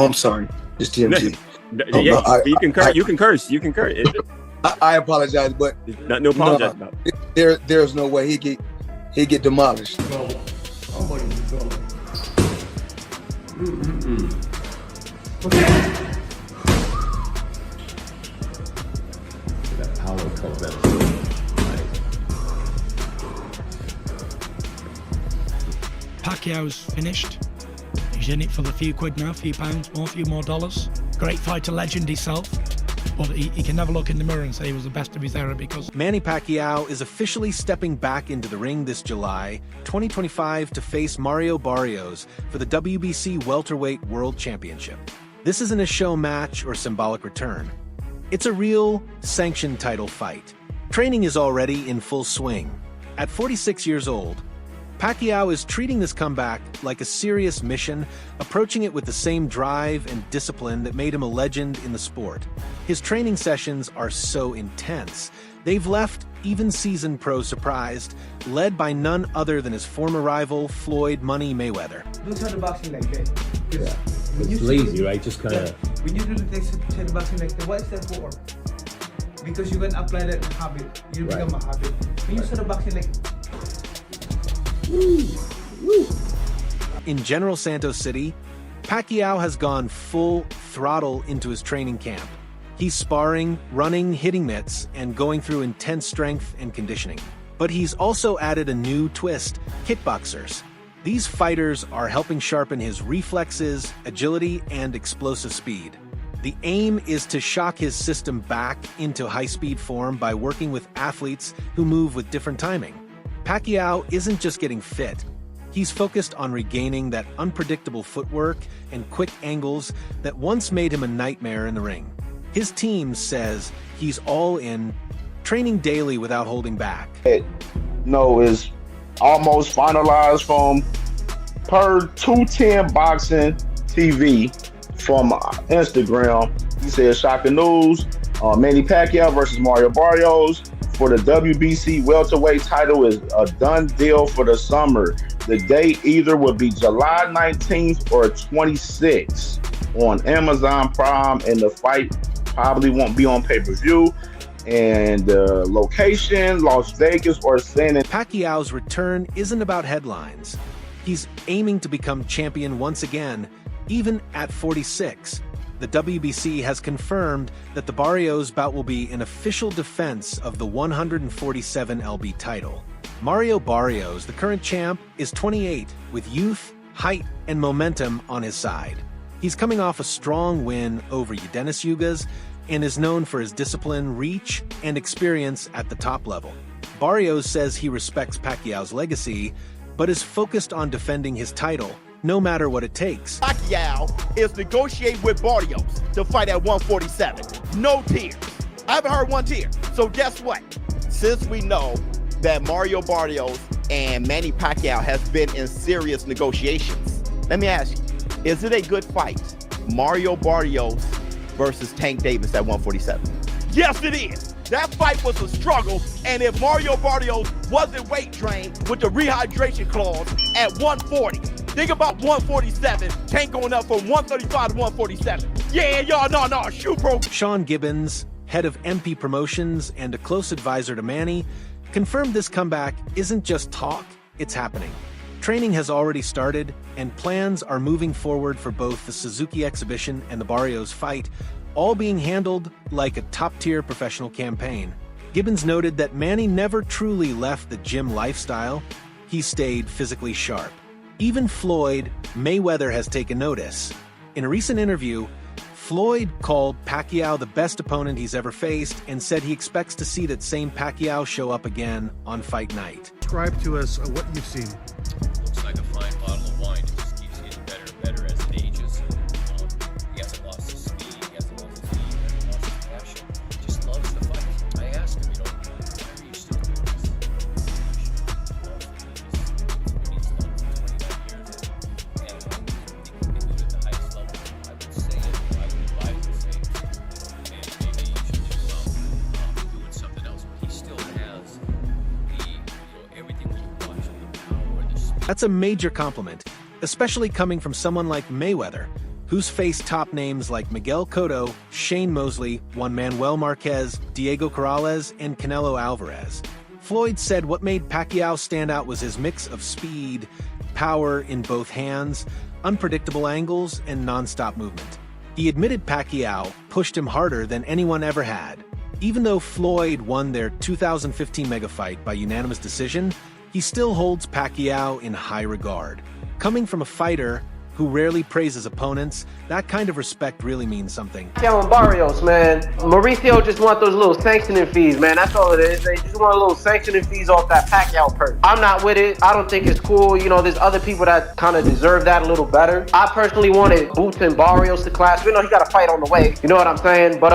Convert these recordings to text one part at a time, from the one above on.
Oh, I'm sorry. It's TMZ. Yeah, no, you can curse. You can curse. You can curse. I apologize, but no apologize about. There's no way he get demolished. Pacquiao's finished. He's in it for the few quid now, few pounds more, few more dollars. Great fighter legend himself, but he can never look in the mirror and say he was the best of his era because... Manny Pacquiao is officially stepping back into the ring this July 2025 to face Mario Barrios for the WBC welterweight world championship. This isn't a show match or symbolic return. It's a real sanctioned title fight. Training is already in full swing. At 46 years old, Pacquiao is treating this comeback like a serious mission, approaching it with the same drive and discipline that made him a legend in the sport. His training sessions are so intense, they've left even seasoned pros surprised, led by none other than his former rival, Floyd Money Mayweather. Do shadow boxing like that. Yeah. It's lazy, right? Just kind of... When you do the shadow boxing like that, what is that for? Because you can apply that habit. You become a habit. When you shadow boxing like... In General Santos City, Pacquiao has gone full throttle into his training camp. He's sparring, running, hitting mitts, and going through intense strength and conditioning. But he's also added a new twist: kickboxers. These fighters are helping sharpen his reflexes, agility, and explosive speed. The aim is to shock his system back into high-speed form by working with athletes who move with different timing. Pacquiao isn't just getting fit. He's focused on regaining that unpredictable footwork and quick angles that once made him a nightmare in the ring. His team says he's all in, training daily without holding back. Is almost finalized from per 210 Boxing TV from Instagram. He said shocking news, Manny Pacquiao versus Mario Barrios for the WBC welterweight title is a done deal for the summer. The date either will be July 19th or 26th on Amazon Prime, and the fight probably won't be on pay-per-view. And the location, Las Vegas or San Antonio. Pacquiao's return isn't about headlines. He's aiming to become champion once again, even at 46. The WBC has confirmed that the Barrios bout will be an official defense of the 147 lb title. Mario Barrios, the current champ, is 28, with youth, height, and momentum on his side. He's coming off a strong win over Eudenis Ugas and is known for his discipline, reach, and experience at the top level. Barrios says he respects Pacquiao's legacy, but is focused on defending his title, no matter what it takes. Pacquiao is negotiating with Barrios to fight at 147. No tears. I haven't heard one tear. So guess what? Since we know that Mario Barrios and Manny Pacquiao has been in serious negotiations, let me ask you, is it a good fight? Mario Barrios versus Tank Davis at 147. Yes, it is. That fight was a struggle, and if Mario Barrios wasn't weight drained with the rehydration clause at 140, think about 147, Tank going up from 135 to 147. Yeah, y'all, no, shoot, bro. Sean Gibbons, head of MP Promotions and a close advisor to Manny, confirmed this comeback isn't just talk, it's happening. Training has already started, and plans are moving forward for both the Suzuki exhibition and the Barrios fight, all being handled like a top-tier professional campaign. Gibbons noted that Manny never truly left the gym lifestyle. He stayed physically sharp. Even Floyd Mayweather has taken notice. In a recent interview, Floyd called Pacquiao the best opponent he's ever faced and said he expects to see that same Pacquiao show up again on fight night. Describe to us what you've seen. Looks like a fine bottle of wine. It just keeps getting better and better as it ages. He hasn't lost his speed, he hasn't lost his heat, he hasn't lost his passion. He just loves the fight. I asked him, why are you still doing this? He's done for 29 years, and I think he can do it at the highest level. I would say it, I would advise to say it, and maybe you should think about doing something else. But he still has everything that you watch, the power, the speed. That's a major compliment, especially coming from someone like Mayweather, who's faced top names like Miguel Cotto, Shane Mosley, Juan Manuel Marquez, Diego Corrales, and Canelo Alvarez. Floyd said what made Pacquiao stand out was his mix of speed, power in both hands, unpredictable angles, and non-stop movement. He admitted Pacquiao pushed him harder than anyone ever had. Even though Floyd won their 2015 mega fight by unanimous decision, he still holds Pacquiao in high regard. Coming from a fighter who rarely praises opponents, that kind of respect really means something. Pacquiao and Barrios, man. Mauricio just want those little sanctioning fees, man. That's all it is. They just want a little sanctioning fees off that Pacquiao perk. I'm not with it. I don't think it's cool. You know, there's other people that kind of deserve that a little better. I personally wanted Boots and Barrios to clash. We know he got a fight on the way. You know what I'm saying? But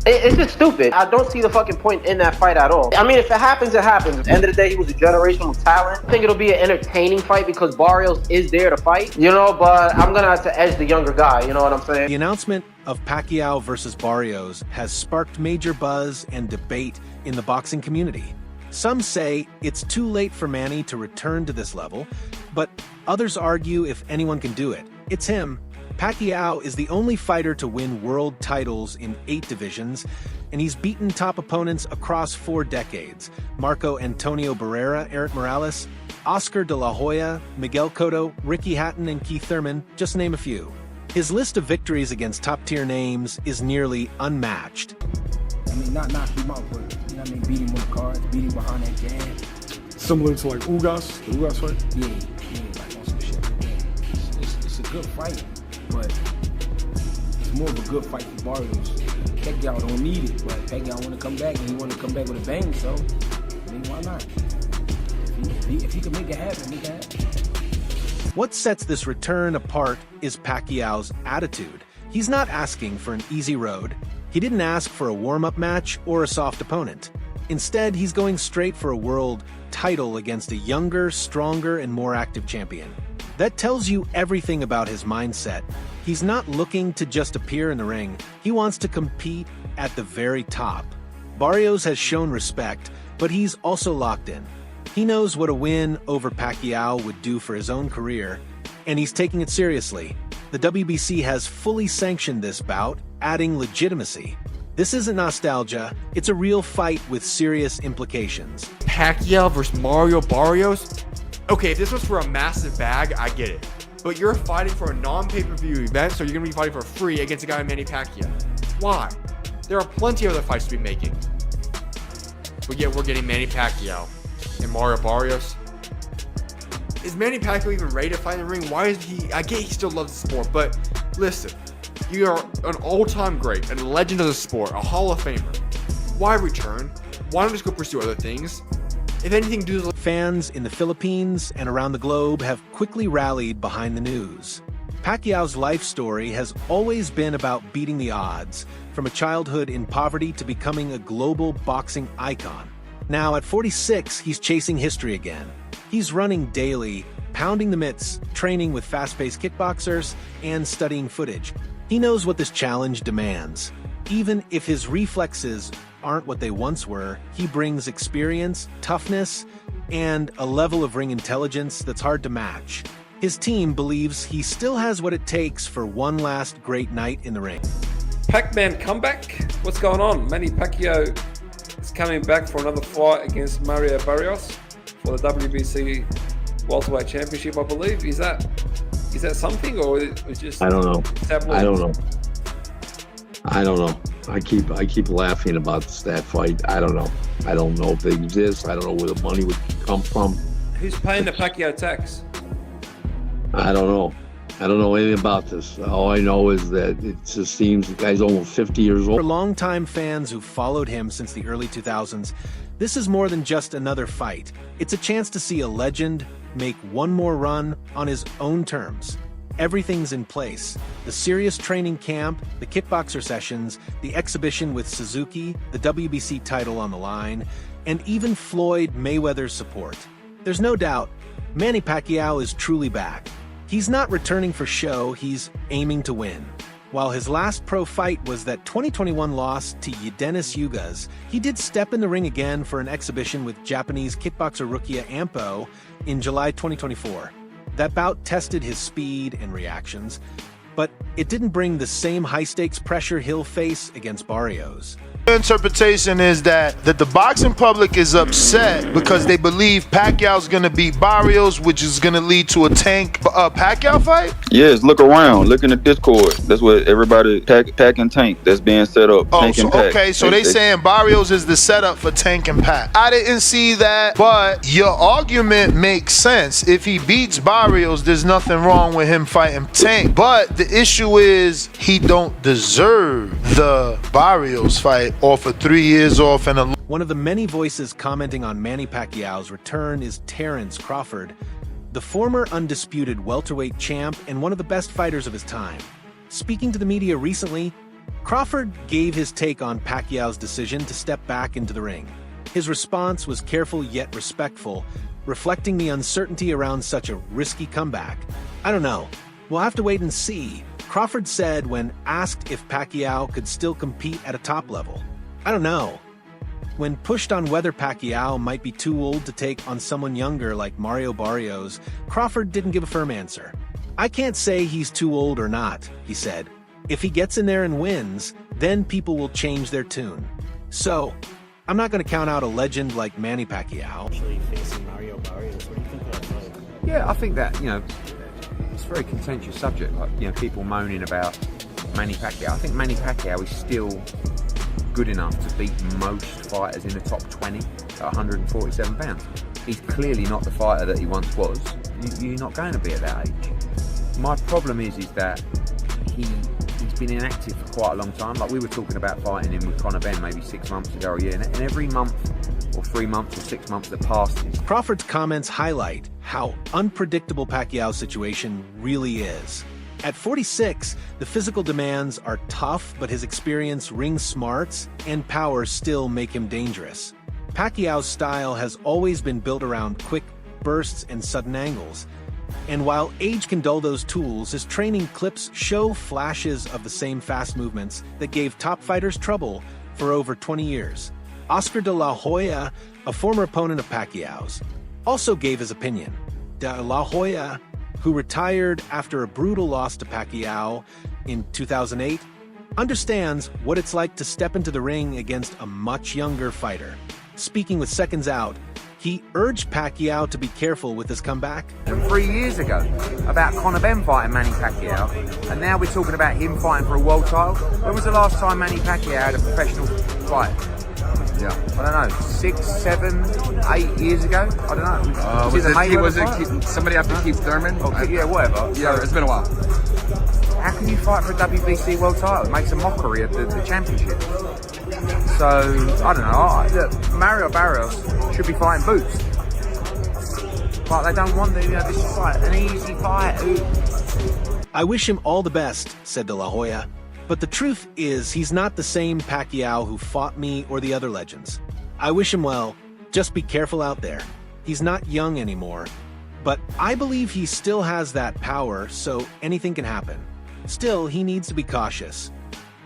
it's just stupid. I don't see the fucking point in that fight at all. I mean, if it happens, it happens. At the end of the day, he was a generational talent. I think it'll be an entertaining fight because Barrios is there to fight, you know, but I'm gonna have to edge the younger guy, you know what I'm saying? The announcement of Pacquiao versus Barrios has sparked major buzz and debate in the boxing community. Some say it's too late for Manny to return to this level, but others argue if anyone can do it, it's him. Pacquiao is the only fighter to win world titles in 8 divisions, and he's beaten top opponents across 4 decades. Marco Antonio Barrera, Eric Morales, Oscar de la Hoya, Miguel Cotto, Ricky Hatton, and Keith Thurman, just to name a few. His list of victories against top-tier names is nearly unmatched. I mean, not knock him out, but, you know what I mean, beat him with cards, beat him behind that jab. Similar to like Ugas, the Ugas fight? Yeah, like on some shit. It's a good fight, but it's more of a good fight for Barrios. Pacquiao don't need it, but Pacquiao want to come back, and he want to come back with a bang, so, I mean, why not? If he can make it happen, make it happen. What sets this return apart is Pacquiao's attitude. He's not asking for an easy road. He didn't ask for a warm-up match or a soft opponent. Instead, he's going straight for a world title against a younger, stronger, and more active champion. That tells you everything about his mindset. He's not looking to just appear in the ring. He wants to compete at the very top. Barrios has shown respect, but he's also locked in. He knows what a win over Pacquiao would do for his own career, and he's taking it seriously. The WBC has fully sanctioned this bout, adding legitimacy. This isn't nostalgia, it's a real fight with serious implications. Pacquiao versus Mario Barrios? Okay, if this was for a massive bag, I get it. But you're fighting for a non-pay-per-view event, so you're going to be fighting for free against a guy like Manny Pacquiao. Why? There are plenty of other fights to be making. But yet we're getting Manny Pacquiao and Mario Barrios. Is Manny Pacquiao even ready to fight in the ring? Why is he? I get he still loves the sport, but listen, you are an all-time great, a legend of the sport, a Hall of Famer. Why return? Why not just go pursue other things? If anything, do fans in the Philippines and around the globe have quickly rallied behind the news. Pacquiao's life story has always been about beating the odds, from a childhood in poverty to becoming a global boxing icon. Now, at 46, he's chasing history again. He's running daily, pounding the mitts, training with fast-paced kickboxers, and studying footage. He knows what this challenge demands. Even if his reflexes aren't what they once were, he brings experience, toughness, and a level of ring intelligence that's hard to match. His team believes he still has what it takes for one last great night in the ring. Pac-Man comeback? What's going on? Manny Pacquiao is coming back for another fight against Mario Barrios for the WBC welterweight championship, I believe. Is that something, or is it just? I don't know. Tabloid? I don't know. I keep laughing about that fight. I don't know. I don't know if they exist. I don't know where the money would come from. Who's paying the Pacquiao tax? I don't know. I don't know anything about this. All I know is that it just seems the guy's almost 50 years old. For longtime fans who followed him since the early 2000s, this is more than just another fight. It's a chance to see a legend make one more run on his own terms. Everything's in place. The serious training camp, the kickboxer sessions, the exhibition with Suzuki, the WBC title on the line, and even Floyd Mayweather's support. There's no doubt, Manny Pacquiao is truly back. He's not returning for show, he's aiming to win. While his last pro fight was that 2021 loss to Dennis Ugas, he did step in the ring again for an exhibition with Japanese kickboxer Rukia Ampo in July 2024. That bout tested his speed and reactions, but it didn't bring the same high-stakes pressure he'll face against Barrios. Interpretation is that the boxing public is upset because they believe Pacquiao's gonna beat Barrios, which is gonna lead to a Tank Pacquiao fight. Yes, look around, look in the Discord. That's what everybody Pac and Tank that's being set up. Oh, Tank so and Pac. okay, so they saying Barrios is the setup for Tank and Pac. I didn't see that, but your argument makes sense. If he beats Barrios, there's nothing wrong with him fighting Tank. But the issue is he don't deserve the Barrios fight off of 3 years off and a... One of the many voices commenting on Manny Pacquiao's return is Terrence Crawford, the former undisputed welterweight champ and one of the best fighters of his time. Speaking to the media recently, Crawford gave his take on Pacquiao's decision to step back into the ring. His response was careful yet respectful, reflecting the uncertainty around such a risky comeback. I don't know. We'll have to wait and see, Crawford said when asked if Pacquiao could still compete at a top level. I don't know. When pushed on whether Pacquiao might be too old to take on someone younger like Mario Barrios, Crawford didn't give a firm answer. I can't say he's too old or not, he said. If he gets in there and wins, then people will change their tune. So, I'm not going to count out a legend like Manny Pacquiao. Actually facing Mario Barrios, what do you think of that fight? Yeah, I think that, it's a very contentious subject. Like, people moaning about Manny Pacquiao. I think Manny Pacquiao is still good enough to beat most fighters in the top 20 at 147 pounds. He's clearly not the fighter that he once was. You're not going to be at that age. My problem is that he's been inactive for quite a long time. Like we were talking about fighting him with Conor Benn maybe 6 months ago or a year, and every month or 3 months or 6 months that passes. Crawford's comments highlight how unpredictable Pacquiao's situation really is. At 46, the physical demands are tough, but his experience, ring smarts, and power still make him dangerous. Pacquiao's style has always been built around quick bursts and sudden angles. And while age can dull those tools, his training clips show flashes of the same fast movements that gave top fighters trouble for over 20 years. Oscar de la Hoya, a former opponent of Pacquiao's, also gave his opinion. De la Hoya, who retired after a brutal loss to Pacquiao in 2008, understands what it's like to step into the ring against a much younger fighter. Speaking with Seconds Out, he urged Pacquiao to be careful with his comeback. 3 years ago, about Conor Benn fighting Manny Pacquiao, and now we're talking about him fighting for a world title. When was the last time Manny Pacquiao had a professional fight? Yeah, I don't know, 6, 7, 8 years ago? I don't know. Was it somebody after Keith Thurman? Yeah, whatever. Yeah, it's been a while. How can you fight for a WBC world title? It makes a mockery of the championship. So, I don't know. Look, Mario Barrios should be fighting Boots. But they don't want this is like an easy fight. I wish him all the best, said De La Hoya. But the truth is, he's not the same Pacquiao who fought me or the other legends. I wish him well. Just be careful out there. He's not young anymore. But I believe he still has that power, so anything can happen. Still, he needs to be cautious.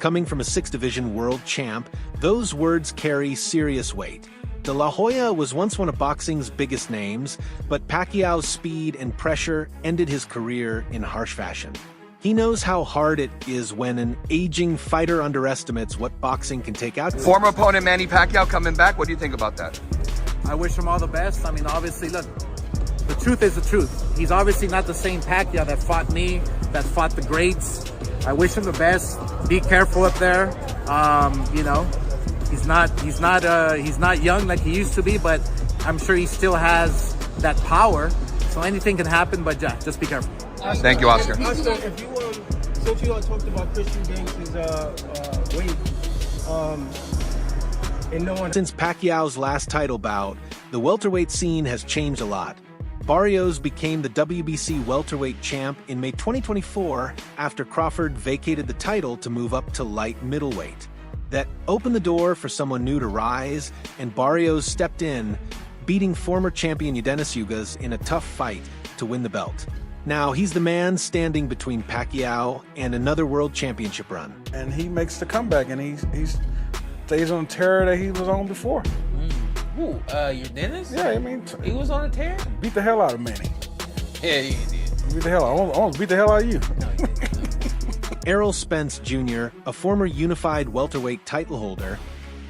Coming from a 6th Division world champ, those words carry serious weight. De La Hoya was once one of boxing's biggest names, but Pacquiao's speed and pressure ended his career in harsh fashion. He knows how hard it is when an aging fighter underestimates what boxing can take out. Former opponent Manny Pacquiao coming back. What do you think about that? I wish him all the best. I mean, obviously, look, the truth is the truth. He's obviously not the same Pacquiao that fought me, that fought the greats. I wish him the best. Be careful up there. He's not young like he used to be, but I'm sure he still has that power. So anything can happen, but yeah, just be careful. Thank you, Oscar. Oscar, if you since you all talked about Christian Banks' weight, and no one. Since Pacquiao's last title bout, the welterweight scene has changed a lot. Barrios became the WBC welterweight champ in May 2024 after Crawford vacated the title to move up to light middleweight. That opened the door for someone new to rise, and Barrios stepped in, beating former champion Yordenis Ugas in a tough fight to win the belt. Now he's the man standing between Pacquiao and another world championship run. And he makes the comeback, and he stays on the tear that he was on before. Who? Yordenis? Yeah, I mean, he was on a tear? Beat the hell out of Manny. Yeah, he did. Beat the hell out. I almost beat the hell out of you. No, he didn't. Errol Spence Jr., a former unified welterweight title holder,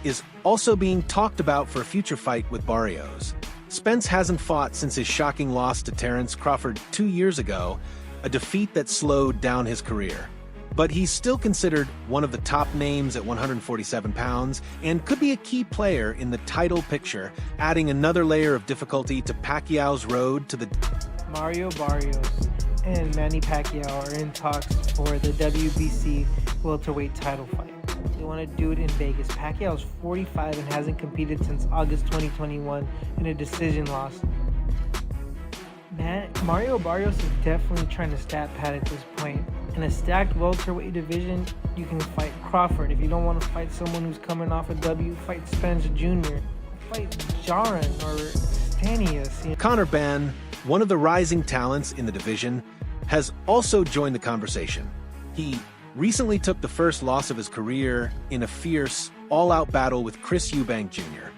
is also being talked about for a future fight with Barrios. Spence hasn't fought since his shocking loss to Terence Crawford 2 years ago, a defeat that slowed down his career. But he's still considered one of the top names at 147 pounds and could be a key player in the title picture, adding another layer of difficulty to Pacquiao's road to the... Mario Barrios and Manny Pacquiao are in talks for the WBC welterweight title fight. They want to do it in Vegas. Pacquiao's 45 and hasn't competed since August 2021 in a decision loss. Mario Barrios is definitely trying to stat pad at this point. In a stacked welterweight division, you can fight Crawford. If you don't want to fight someone who's coming off a W, fight Spence Jr. Fight Jaron or Stanius. Conor Benn, one of the rising talents in the division, has also joined the conversation. He recently took the first loss of his career in a fierce, all-out battle with Chris Eubank Jr.,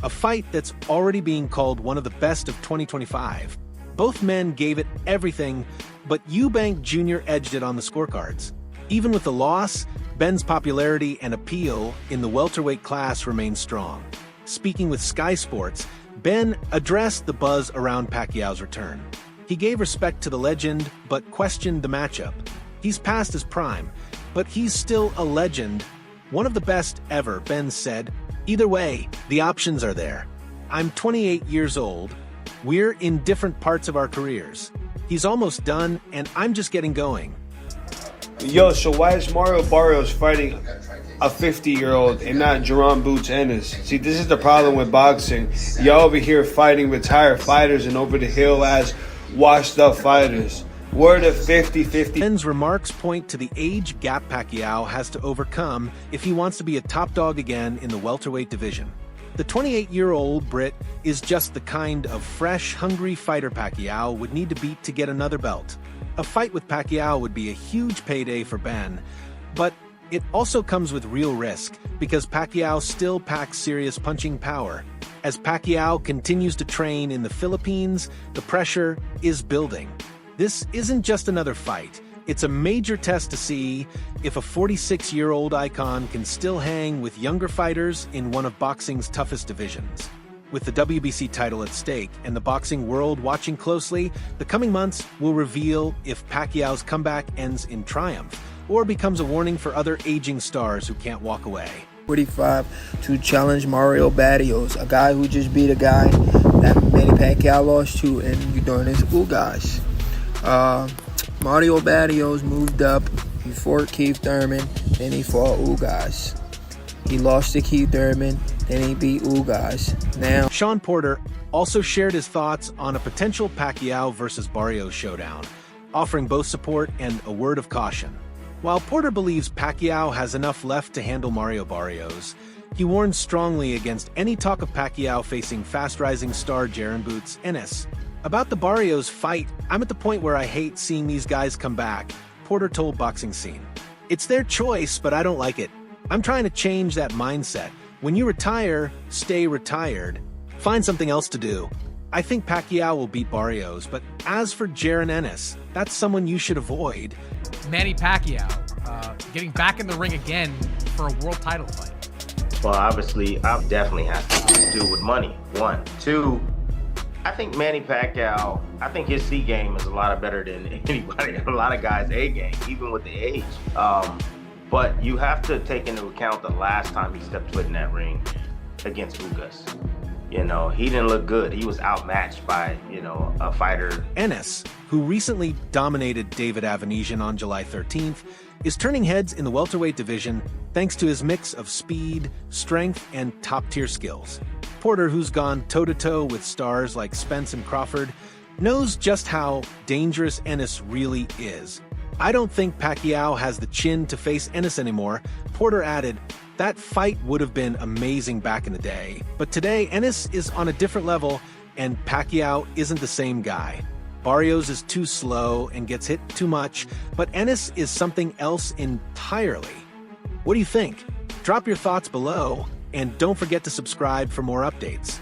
a fight that's already being called one of the best of 2025. Both men gave it everything, but Eubank Jr. edged it on the scorecards. Even with the loss, Benn's popularity and appeal in the welterweight class remain strong. Speaking with Sky Sports, Benn addressed the buzz around Pacquiao's return. He gave respect to the legend, but questioned the matchup. He's past his prime, but he's still a legend. One of the best ever, Benn said. Either way, the options are there. I'm 28 years old. We're in different parts of our careers. He's almost done, and I'm just getting going. Yo, so why is Mario Barrios fighting a 50-year-old and not Jerome Boots Ennis? See, this is the problem with boxing. Y'all over here fighting retired fighters and over the hill as washed-up fighters. We're the 50-50. Benn's remarks point to the age gap Pacquiao has to overcome if he wants to be a top dog again in the welterweight division. The 28-year-old Brit is just the kind of fresh, hungry fighter Pacquiao would need to beat to get another belt. A fight with Pacquiao would be a huge payday for Benn, but it also comes with real risk because Pacquiao still packs serious punching power. As Pacquiao continues to train in the Philippines, the pressure is building. This isn't just another fight. It's a major test to see if a 46-year-old icon can still hang with younger fighters in one of boxing's toughest divisions. With the WBC title at stake and the boxing world watching closely, the coming months will reveal if Pacquiao's comeback ends in triumph or becomes a warning for other aging stars who can't walk away. 45 to challenge Mario Barrios, a guy who just beat a guy that Manny Pacquiao lost to, and you doing this cool guys. Mario Barrios moved up. He fought Keith Thurman, then he fought Ugas. He lost to Keith Thurman, then he beat Ugas. Now, Sean Porter also shared his thoughts on a potential Pacquiao versus Barrios showdown, offering both support and a word of caution. While Porter believes Pacquiao has enough left to handle Mario Barrios, he warns strongly against any talk of Pacquiao facing fast-rising star Jaron Boots Ennis. About the Barrios fight, I'm at the point where I hate seeing these guys come back, Porter told Boxing Scene. It's their choice, but I don't like it. I'm trying to change that mindset. When you retire, stay retired. Find something else to do. I think Pacquiao will beat Barrios, but as for Jaron Ennis, that's someone you should avoid. Manny Pacquiao getting back in the ring again for a world title fight. Well, obviously, I definitely have to do with money. 1, 2. I think Manny Pacquiao, I think his C game is a lot better than anybody, a lot of guys' A game, even with the age. But you have to take into account the last time he stepped foot in that ring against Ugas. You know, he didn't look good. He was outmatched by, a fighter. Ennis, who recently dominated David Avanesian on July 13th, is turning heads in the welterweight division thanks to his mix of speed, strength, and top-tier skills. Porter, who's gone toe-to-toe with stars like Spence and Crawford, knows just how dangerous Ennis really is. I don't think Pacquiao has the chin to face Ennis anymore. Porter added, that fight would have been amazing back in the day. But today, Ennis is on a different level, and Pacquiao isn't the same guy. Barrios is too slow and gets hit too much, but Ennis is something else entirely. What do you think? Drop your thoughts below, and don't forget to subscribe for more updates.